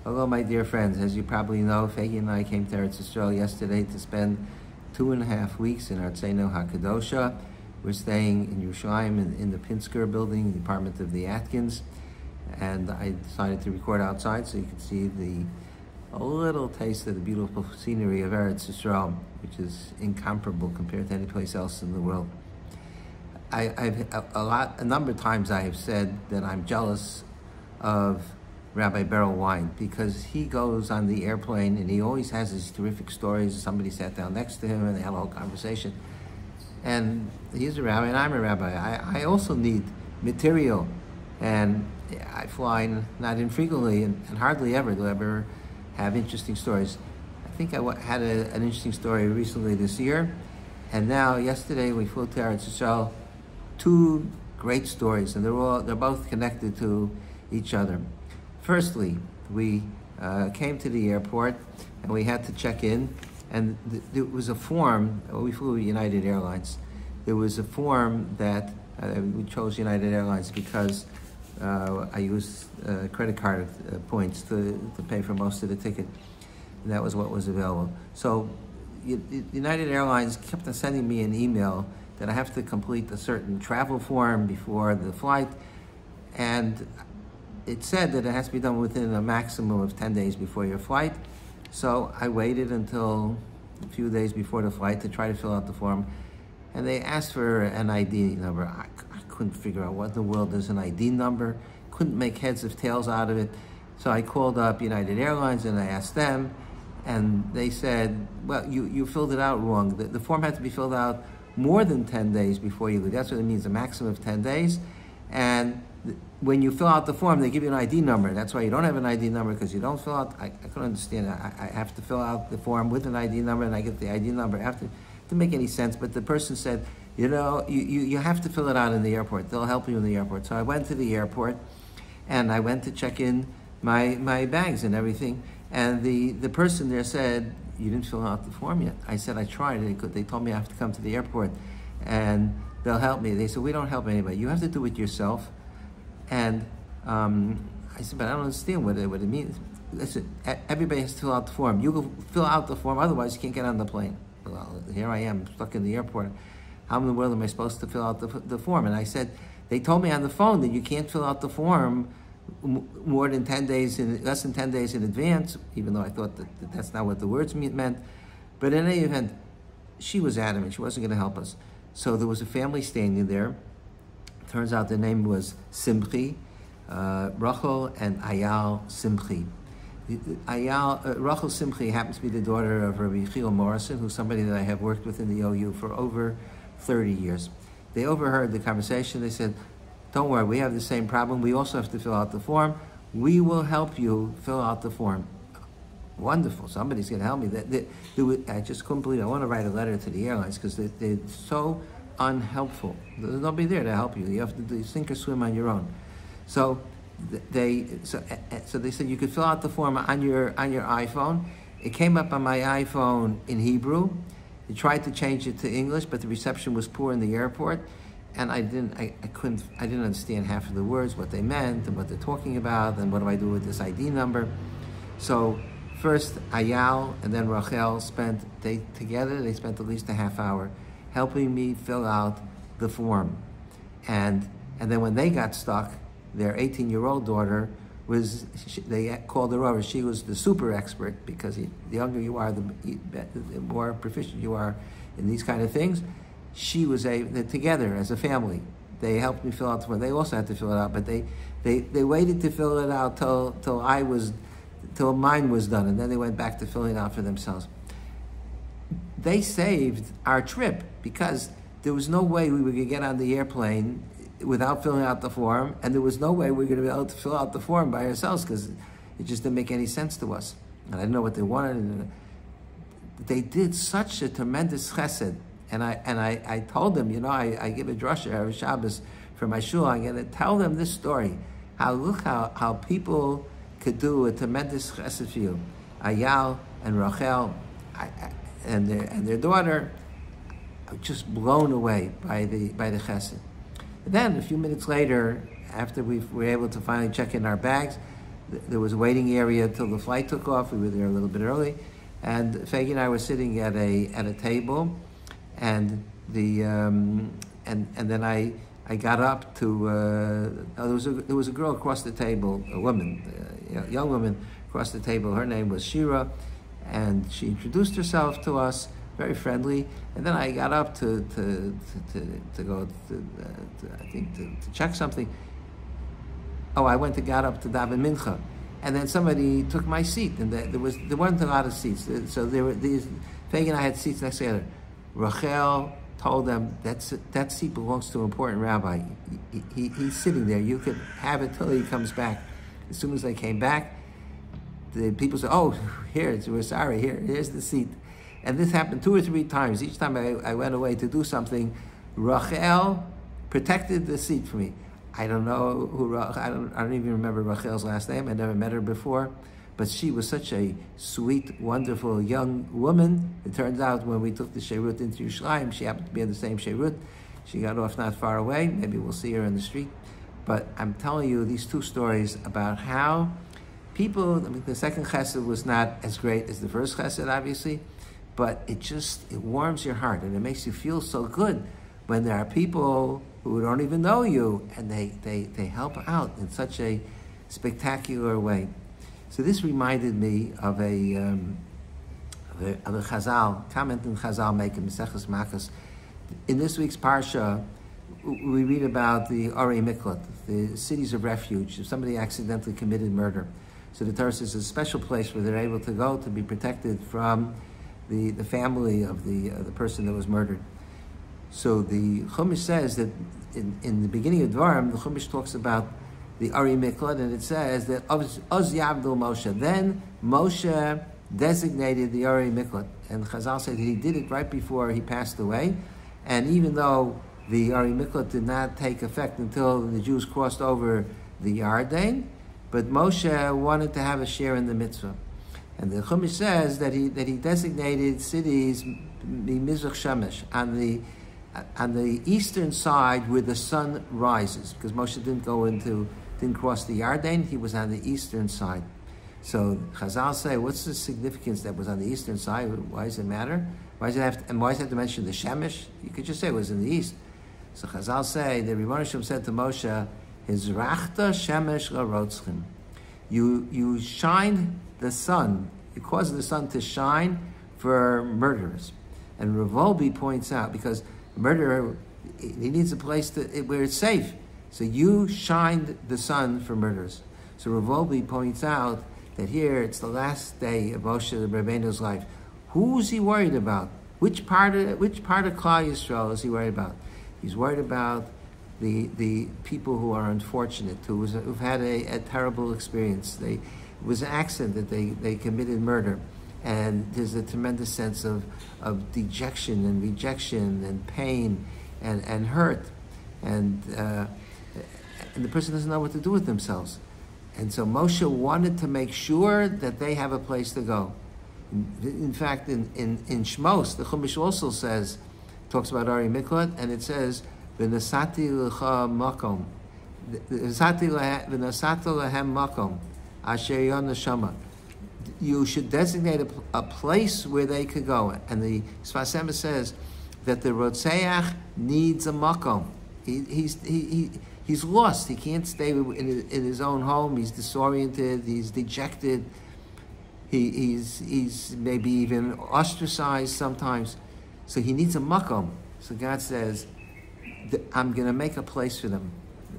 Hello, my dear friends. As you probably know, Fegi and I came to Eretz Yisrael yesterday to spend 2.5 weeks in Artzeinu HaKadosha. We're staying in Yerushalayim in the Pinsker building, the apartment of the Atkins. And I decided to record outside so you can see a little taste of the beautiful scenery of Eretz Yisrael, which is incomparable compared to any place else in the world. A number of times I have said that I'm jealous of Rabbi Beryl Wine because he goes on the airplane and he always has these terrific stories. Somebody sat down next to him and they had a whole conversation. And he's a rabbi and I'm a rabbi. I also need material, and I fly not infrequently and hardly ever do I ever have interesting stories. I think I had an interesting story recently this year, and now yesterday we flew to Eretz Yisrael. 2 great stories, and they're both connected to each other. Firstly, we came to the airport and we had to check in, and there was a form. We flew with United Airlines. There was a form that we chose United Airlines because I used credit card points to pay for most of the ticket, and that was what was available. So United Airlines kept on sending me an email that I have to complete a certain travel form before the flight, and it said that it has to be done within a maximum of 10 days before your flight. So I waited until a few days before the flight to try to fill out the form, and they asked for an ID number. I couldn't figure out what in the world is an ID number, couldn't make heads or tails out of it. So I called up United Airlines and I asked them, and they said, well, you filled it out wrong. The form had to be filled out more than 10 days before you leave. That's what it means, a maximum of 10 days. And when you fill out the form, they give you an ID number. That's why you don't have an ID number, because you don't fill out. I couldn't understand. I have to fill out the form with an ID number, and I get the ID number after. It didn't make any sense, but the person said, you have to fill it out in the airport. They'll help you in the airport. So I went to the airport, and I went to check in my bags and everything. And the person there said, you didn't fill out the form yet. I said, I tried. They told me I have to come to the airport, and they'll help me. They said, we don't help anybody. You have to do it yourself. And I said, but I don't understand what it means. Listen, everybody has to fill out the form. You go fill out the form, otherwise you can't get on the plane. Well, here I am, stuck in the airport. How in the world am I supposed to fill out the form? And I said, they told me on the phone that you can't fill out the form more than 10 days, less than 10 days in advance, even though I thought that that's not what the words meant. But in any event, she was adamant. She wasn't going to help us. So there was a family standing there. Turns out the name was Simchi, Rachel and Ayal Simchi. Rachel Simchi happens to be the daughter of Rabbi Morrison, who's somebody that I have worked with in the OU for over 30 years. They overheard the conversation. They said, don't worry, we have the same problem. We also have to fill out the form. We will help you fill out the form. Wonderful. Somebody's going to help me. I just couldn't believe it. I want to write a letter to the airlines because they're so unhelpful. There's nobody there to help you. You have to do sink or swim on your own. So they said you could fill out the form on your iPhone. It came up on my iPhone in Hebrew. I tried to change it to English, but the reception was poor in the airport, and I didn't understand half of the words, what they meant and what they're talking about, and what do I do with this ID number. So first Ayal and then Rachel spent at least a half hour helping me fill out the form. And then when they got stuck, their 18-year-old daughter they called her over. She was the super expert, because the younger you are, the more proficient you are in these kind of things. She was together as a family. They helped me fill out the form. They also had to fill it out, but they waited to fill it out till mine was done, and then they went back to filling it out for themselves. They saved our trip, because there was no way we were going to get on the airplane without filling out the form, and there was no way we were going to be able to fill out the form by ourselves, because it just didn't make any sense to us. And I didn't know what they wanted. They did such a tremendous chesed. And I told them, I give a drasha every Shabbos for my shul. I'm going to tell them this story. How people could do a tremendous chesed for you. Ayal and Rachel and their daughter, just blown away by the chesed. And then a few minutes later, after we were able to finally check in our bags, there was a waiting area till the flight took off. We were there a little bit early, and Faggy and I were sitting at a table, and and then I got up to there was a girl across the table, a woman, a young woman across the table. Her name was Shira, and she introduced herself to us, very friendly. And then I got up to go to check something. Oh, I got up to daven mincha, and then somebody took my seat, and there weren't a lot of seats, so there were these. Faggy and I had seats next to each other. Rachel told them that seat belongs to an important rabbi. He's sitting there. You could have it till he comes back. As soon as they came back, the people said, "Oh, we're sorry. Here's the seat." And this happened 2 or 3 times. Each time I went away to do something, Rachel protected the seat for me. I don't know who I don't even remember Rachel's last name. I never met her before, but she was such a sweet, wonderful young woman. It turns out when we took the Sheirut into Yerushalayim, she happened to be in the same Sheirut. She got off not far away. Maybe we'll see her in the street. But I'm telling you these 2 stories about how people. I mean, the second chesed was not as great as the first chesed, obviously, but it warms your heart and it makes you feel so good when there are people who don't even know you, and they help out in such a spectacular way. So this reminded me of a Chazal, comment in Chazal make in Maseches Makkos. In this week's Parsha, we read about the Arei Miklat, the cities of refuge, if somebody accidentally committed murder. So the Torah says it's a special place where they're able to go to be protected from the family of the person that was murdered. So the Chumash says that in the beginning of Dvarim, the Chumash talks about the Arei Miklat, and it says that Oz Yavdil Moshe. Then Moshe designated the Arei Miklat, and Chazal said that he did it right before he passed away. And even though the Arei Miklat did not take effect until the Jews crossed over the Yarden, but Moshe wanted to have a share in the mitzvah. And the Chumash says that he designated cities Mizrach Shemesh on the eastern side where the sun rises, because Moshe didn't cross the Yarden, he was on the eastern side. So Chazal say, what's the significance that was on the eastern side? Why does it matter? Why does it have to mention the Shemesh? You could just say it was in the east. So Chazal say, the Rebbeinu Shem said to Moshe, Hizrachta Shemesh LaRotzchim. You shine the sun, you cause the sun to shine for murderers. And Rav Wolbe points out, because a murderer, he needs a place where it's safe. So you shined the sun for murderers. So Rav Wolbe points out that here it's the last day of Moshe Rabbeinu's life. Who's he worried about? Which part of Klal Yisrael is he worried about? He's worried about the people who are unfortunate, who've had a terrible experience. It was an accident that they committed murder. And there's a tremendous sense of dejection and rejection and pain and hurt. And the person doesn't know what to do with themselves. And so Moshe wanted to make sure that they have a place to go. In fact, in Shmos, the Chumash also talks about Arei Miklat, and it says, V'nasati l'cha makom. V'nasati lehem makom. Asher yon neshama. You should designate a place where they could go. And the Sfas Emes says that the Rotzeach needs a makom. He's lost. He can't stay in his own home. He's disoriented. He's dejected. He's maybe even ostracized sometimes. So he needs a makom. So God says, I'm going to make a place for them.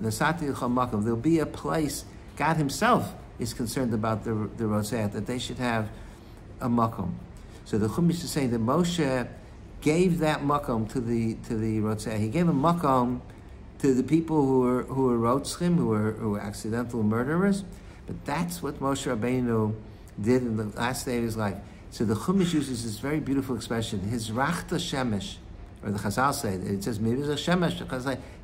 Nasati l'cha makom. There'll be a place. God himself is concerned about the Rotzeach, that they should have a makom. So the Chumash is saying that Moshe gave that makom to the Rotzeach. He gave a makom to the people who were rotzchim, who were accidental murderers. But that's what Moshe Rabbeinu did in the last day of his life. So the Chumash uses this very beautiful expression, Hizrachta Shemesh, or the Chazal say, it says, Mivizah Shemesh,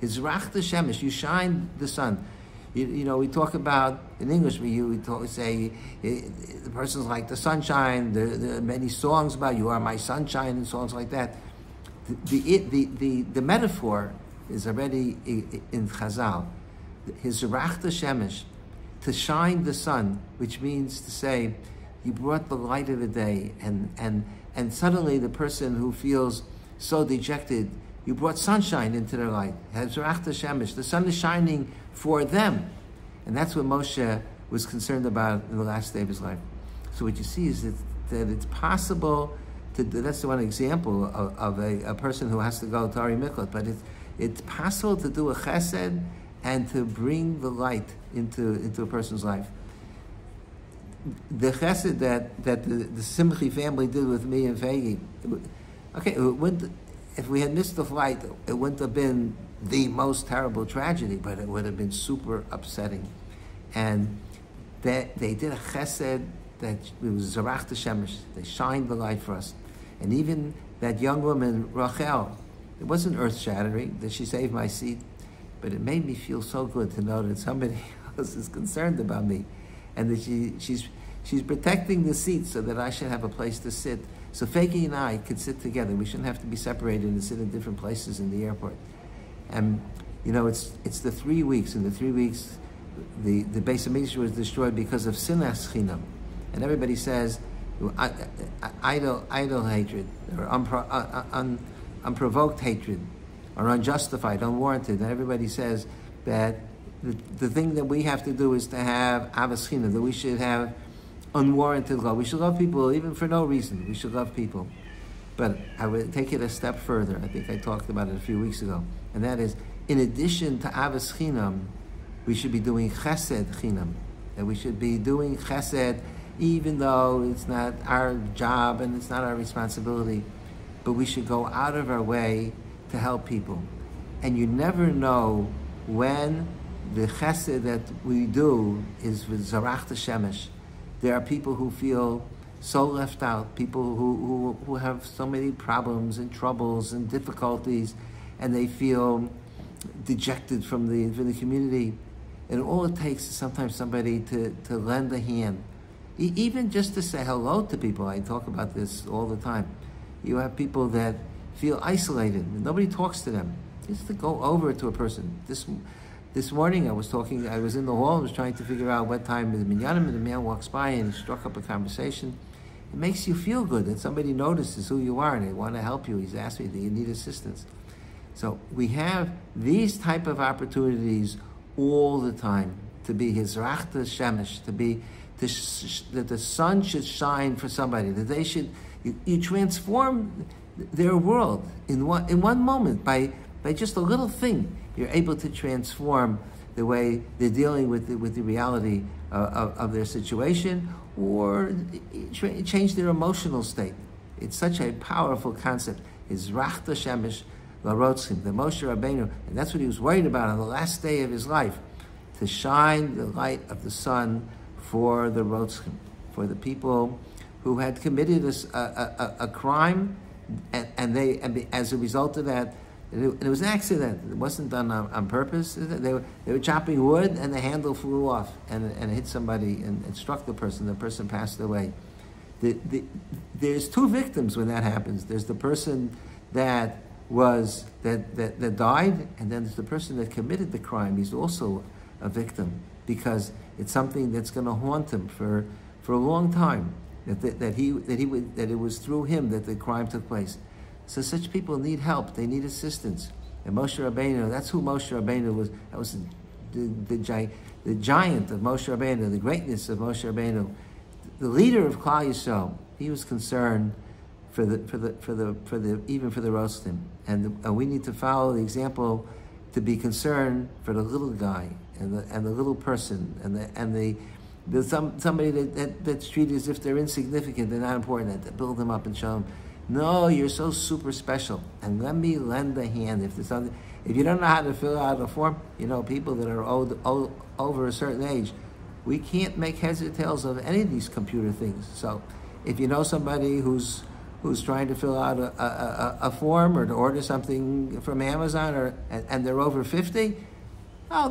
Hizrachta Shemesh, you shine the sun. You know, we talk about, in English, we say, the person's like the sunshine, there are many songs about, you are my sunshine, and songs like that. The metaphor is already in Chazal. Hizrachta Shemesh, to shine the sun, which means to say, you brought the light of the day, and suddenly the person who feels so dejected, you brought sunshine into their life. The sun is shining for them. And that's what Moshe was concerned about in the last day of his life. So what you see is that it's possible to do, that's the one example of a person who has to go to Ari Miklat, but it's possible to do a chesed and to bring the light into a person's life. The chesed that the Simchi family did with me and Fegi, okay, if we had missed the flight, it wouldn't have been the most terrible tragedy, but it would have been super upsetting. And that they did a chesed that it was Zarach Shemesh. They shined the light for us. And even that young woman, Rachel, it wasn't earth-shattering that she saved my seat, but it made me feel so good to know that somebody else is concerned about me, and that she's protecting the seat so that I should have a place to sit. So Fegi and I could sit together. We shouldn't have to be separated and sit in different places in the airport. And it's the 3 weeks. In the 3 weeks, the Beis Hamikdash was destroyed because of sinas chinam, and everybody says idle hatred or unprovoked hatred or unjustified, unwarranted. And everybody says that the thing that we have to do is to have avas chinam, that we should have unwarranted love. We should love people even for no reason. We should love people. But I would take it a step further. I think I talked about it a few weeks ago. And that is, in addition to avas chinam, we should be doing chesed chinam. That we should be doing chesed even though it's not our job and it's not our responsibility. But we should go out of our way to help people. And you never know when the chesed that we do is with Zarach Shemesh. There are people who feel so left out, people who have so many problems and troubles and difficulties, and they feel dejected from the community. And all it takes is sometimes somebody to lend a hand. Even just to say hello to people. I talk about this all the time. You have people that feel isolated, and nobody talks to them. Just to go over to a person. This morning I was in the hall, I was trying to figure out what time is minyanim, and the man walks by and he struck up a conversation. It makes you feel good that somebody notices who you are and they want to help you. He's asked me, do you need assistance? So we have these type of opportunities all the time to be Hizrach Shemesh, that the sun should shine for somebody, that they should, you transform their world in one moment by just a little thing. You're able to transform the way they're dealing with the reality of their situation, or change their emotional state. It's such a powerful concept. Hizrach Shemesh Larotzim, the Moshe Rabbeinu, and that's what he was worried about on the last day of his life, to shine the light of the sun for the Rotzim, for the people who had committed a crime, and as a result of that, it was an accident. It wasn't done on purpose. They were chopping wood, and the handle flew off and hit somebody and struck the person. The person passed away. There's two victims when that happens. There's the person that died, and then there's the person that committed the crime. He's also a victim because it's something that's going to haunt him for a long time. That it was through him that the crime took place. So such people need help. They need assistance. And Moshe Rabbeinu, that's who Moshe Rabbeinu was. That was the giant of Moshe Rabbeinu, the greatness of Moshe Rabbeinu, the leader of Klal Yisrael. He was concerned even for the Rostim, and we need to follow the example to be concerned for the little guy and the little person and somebody that's treated as if they're insignificant, they're not important. To build them up and show them, no, you're so super special, and let me lend a hand. If you don't know how to fill out a form, people that are over a certain age, we can't make heads or tails of any of these computer things. So if you know somebody who's trying to fill out a form or to order something from Amazon and they're over 50,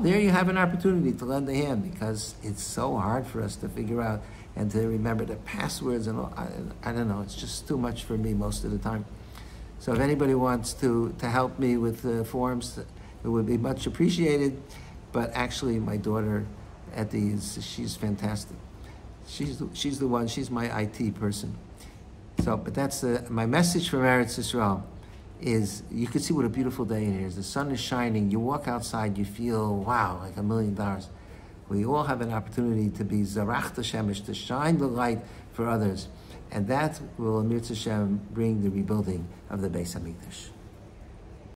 there you have an opportunity to lend a hand, because it's so hard for us to figure out and to remember the passwords and all. I don't know, it's just too much for me most of the time. So if anybody wants to help me with the forms, it would be much appreciated. But actually my daughter she's fantastic. She's the one. She's my IT person. So, but that's my message from Eretz Yisrael. Is you can see what a beautiful day it is. The sun is shining. You walk outside, you feel wow, like $1 million. We all have an opportunity to be Zarach Shemesh, to shine the light for others, and that will, Mir Hashem, bring the rebuilding of the Beis Hamikdash.